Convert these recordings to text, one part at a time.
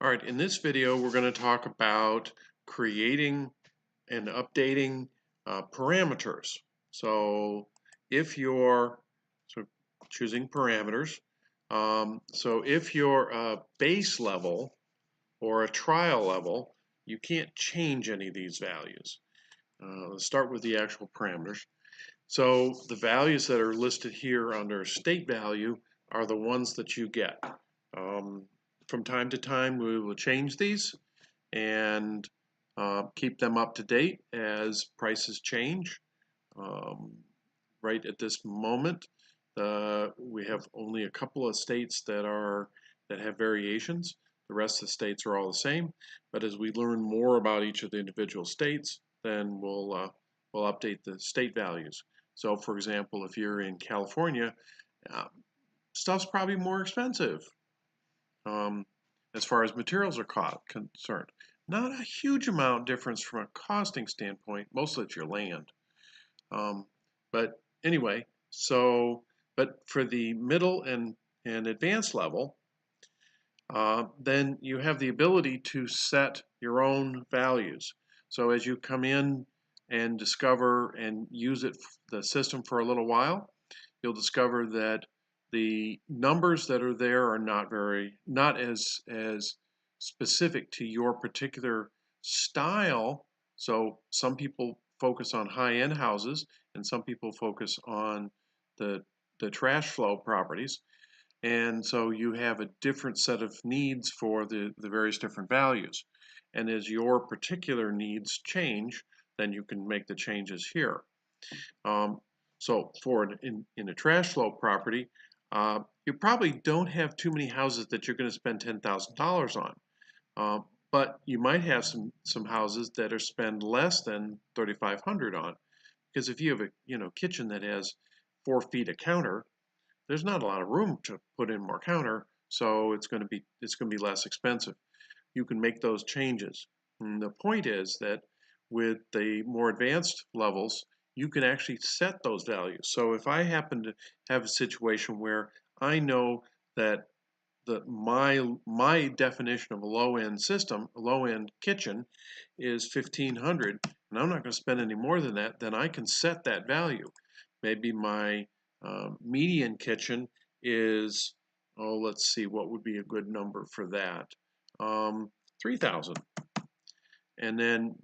All right, in this video, we're going to talk about creating and updating parameters. So if you're choosing parameters, so if you're a base level or a trial level, you can't change any of these values. Let's start with the actual parameters. So the values that are listed here under state value are the ones that you get. Um, from time to time, we will change these and keep them up to date as prices change. Um, right at this moment, we have only a couple of states that have variations. The rest of the states are all the same. But as we learn more about each of the individual states, then we'll update the state values. So, for example, if you're in California, uh, stuff's probably more expensive um, as far as materials are concerned. Not a huge amount difference from a costing standpoint. Mostly it's your land. Um, but anyway, but for the middle and advanced level, then you have the ability to set your own values. So as you come in and discover and use the system for a little while, you'll discover that the numbers that are there are not as specific to your particular style. So some people focus on high-end houses, and some people focus on the trash flow properties. And so you have a different set of needs for the various different values. And as your particular needs change, then you can make the changes here. Um, so in a trash flow property, you probably don't have too many houses that you're going to spend $10,000 on. Uh, but you might have some houses that are spend less than $3,500 on. Because if you have a kitchen that has 4 feet of counter, there's not a lot of room to put in more counter, so it's going to be less expensive. You can make those changes. And the point is that with the more advanced levels, you can actually set those values. So if I happen to have a situation where I know that my definition of a low-end system, a low-end kitchen, is 1,500, and I'm not going to spend any more than that, then I can set that value. Maybe my median kitchen is, oh, let's see, what would be a good number for that? 3,000. And then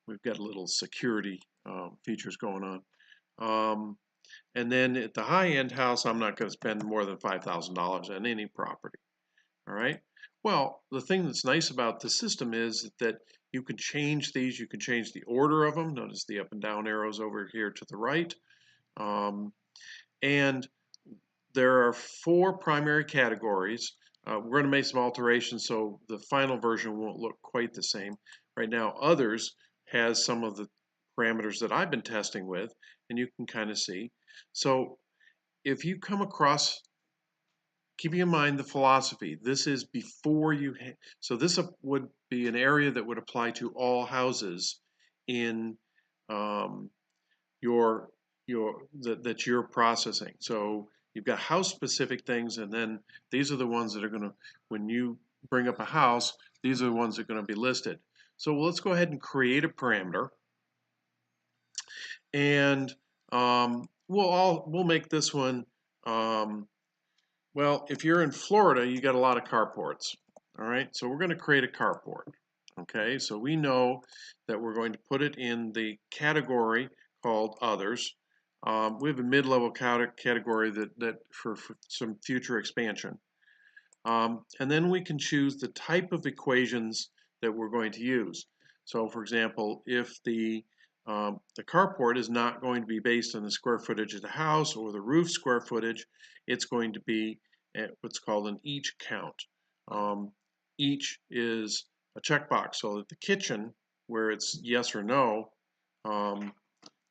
we've got a little security features going on. And then at the high-end house, I'm not going to spend more than $5,000 on any property. All right. Well, the thing that's nice about the system is that you can change these. You can change the order of them. Notice the up and down arrows over here to the right. And there are 4 primary categories. We're going to make some alterations so the final version won't look quite the same. Right now, Others has some of the parameters that I've been testing with, and you can kind of see. So if you come across, keeping in mind the philosophy, this is before so this would be an area that would apply to all houses in your that you're processing. So you've got house specific things, and then these are the ones that are going to, when you bring up a house, these are the ones that are going to be listed. So let's go ahead and create a parameter, and we'll make this one. Well, if you're in Florida, you got a lot of carports. All right, so we're going to create a carport. Okay, so we know that we're going to put it in the category called Others. We have a mid-level category that for some future expansion. And then we can choose the type of equations that we're going to use. So for example, if the carport is not going to be based on the square footage of the house or the roof square footage, it's going to be at what's called an each count. Each is a checkbox, so that the kitchen, where it's yes or no,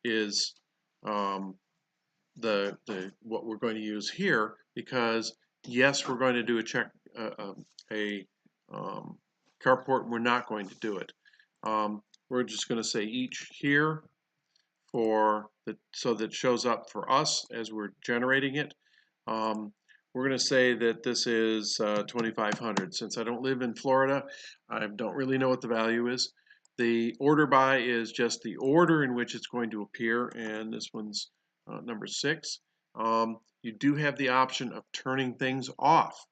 is what we're going to use here, because yes, we're going to do a carport, and we're not going to do it. We're just going to say each here so that it shows up for us as we're generating it. we're going to say that this is 2,500. Since I don't live in Florida, I don't really know what the value is. The order by is just the order in which it's going to appear, and this one's number 6. You do have the option of turning things off.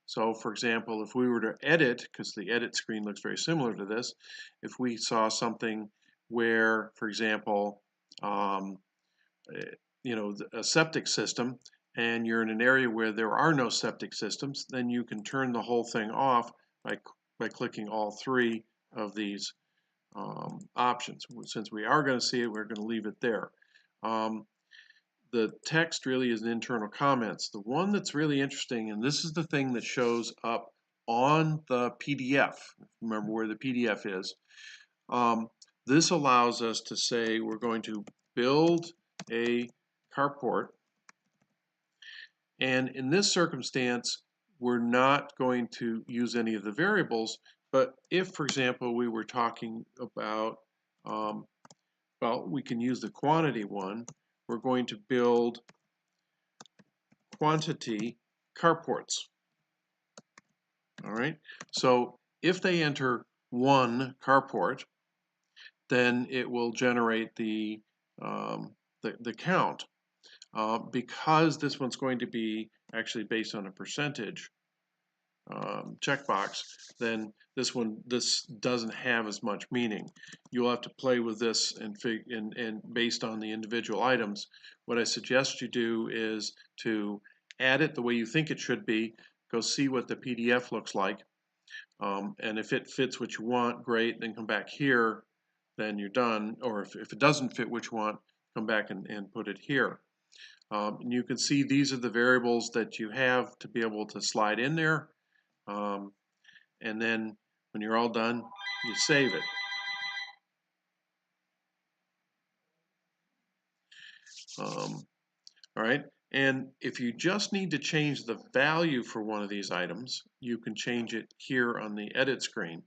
So for example, if we were to edit, because the edit screen looks very similar to this, if we saw something where, for example, um, a septic system, and you're in an area where there are no septic systems, then you can turn the whole thing off by clicking all 3 of these options. Since we are going to see it, we're going to leave it there. The text really is internal comments. The one that's really interesting, and this is the thing that shows up on the PDF, remember where the PDF is, this allows us to say we're going to build a carport, and in this circumstance we're not going to use any of the variables, but if, for example, we were talking about, well, we can use the quantity one. We're going to build quantity carports. All right, so if they enter 1 carport, then it will generate the count. Because this one's going to be actually based on a percentage checkbox, then this doesn't have as much meaning. You'll have to play with this and based on the individual items. What I suggest you do is to add it the way you think it should be. Go see what the PDF looks like, and if it fits what you want, great. Then come back here, then you're done. Or if it doesn't fit what you want, come back and put it here. And you can see these are the variables that you have to be able to slide in there. And then when you're all done, you save it. All right, and if you just need to change the value for one of these items, you can change it here on the edit screen,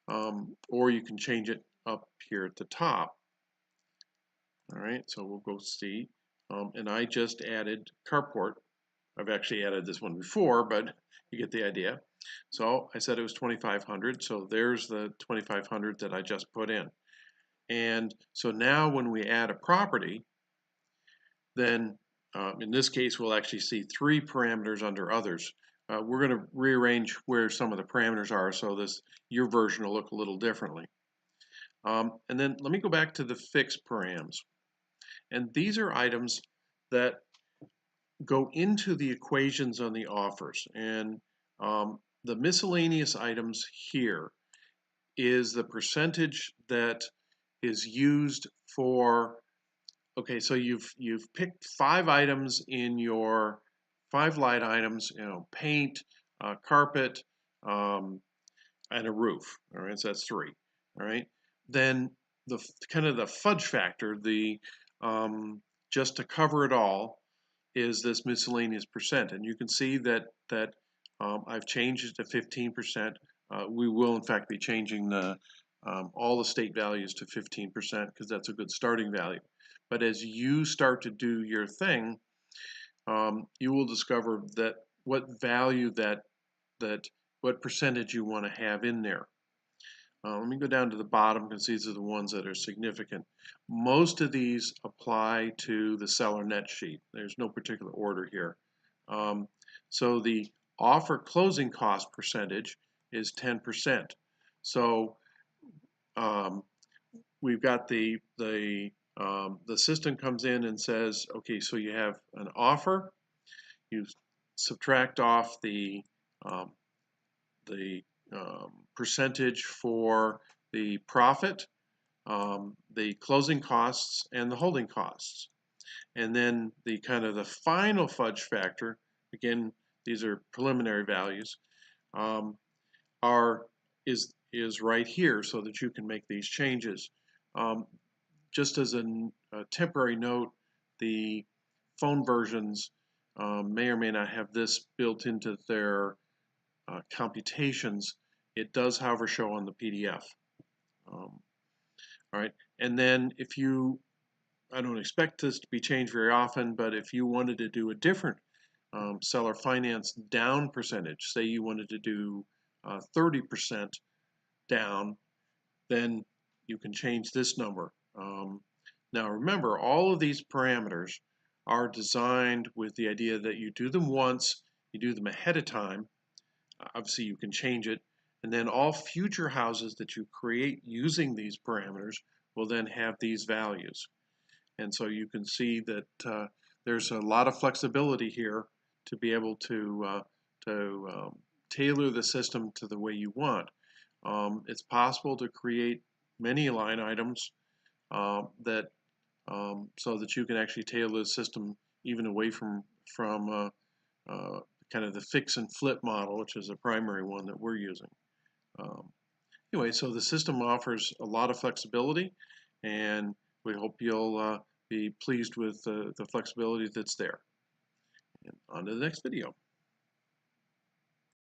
or you can change it up here at the top. All right, so we'll go see, and I just added carport. I've actually added this one before, but you get the idea. So I said it was 2,500, so there's the 2,500 that I just put in. And so now when we add a property, then in this case we'll actually see 3 parameters under others. We're going to rearrange where some of the parameters are, so your version will look a little differently. And then let me go back to the fixed params. And these are items that go into the equations on the offers. And the miscellaneous items here is the percentage that is used for, okay, so you've picked 5 items in your 5 light items, paint, carpet, and a roof. All right, so that's 3. All right, then the kind of the fudge factor, the just to cover it all, is this miscellaneous percent, and you can see that I've changed it to 15%. We will in fact be changing all the state values to 15% because that's a good starting value. But as you start to do your thing, you will discover that what value what percentage you want to have in there. Let me go down to the bottom because these are the ones that are significant. Most of these apply to the seller net sheet. There's no particular order here. So the offer closing cost percentage is 10%. So we've got the system comes in and says, okay, so you have an offer. You subtract off the percentage for the profit, the closing costs, and the holding costs. And then the kind of the final fudge factor, again, these are preliminary values, is right here so that you can make these changes. Just as a temporary note, the phone versions may or may not have this built into their computations. It does, however, show on the PDF. All right, and then if you, I don't expect this to be changed very often, but if you wanted to do a different seller finance down percentage, say you wanted to do 30% down, then you can change this number. Now remember, all of these parameters are designed with the idea that you do them once, you do them ahead of time. Obviously you can change it, and then all future houses that you create using these parameters will then have these values. And so you can see that there's a lot of flexibility here to be able to tailor the system to the way you want. It's possible to create many line items so that you can actually tailor the system even away from kind of the fix and flip model, which is the primary one that we're using. Anyway, so the system offers a lot of flexibility, and we hope you'll be pleased with the flexibility that's there. And on to the next video.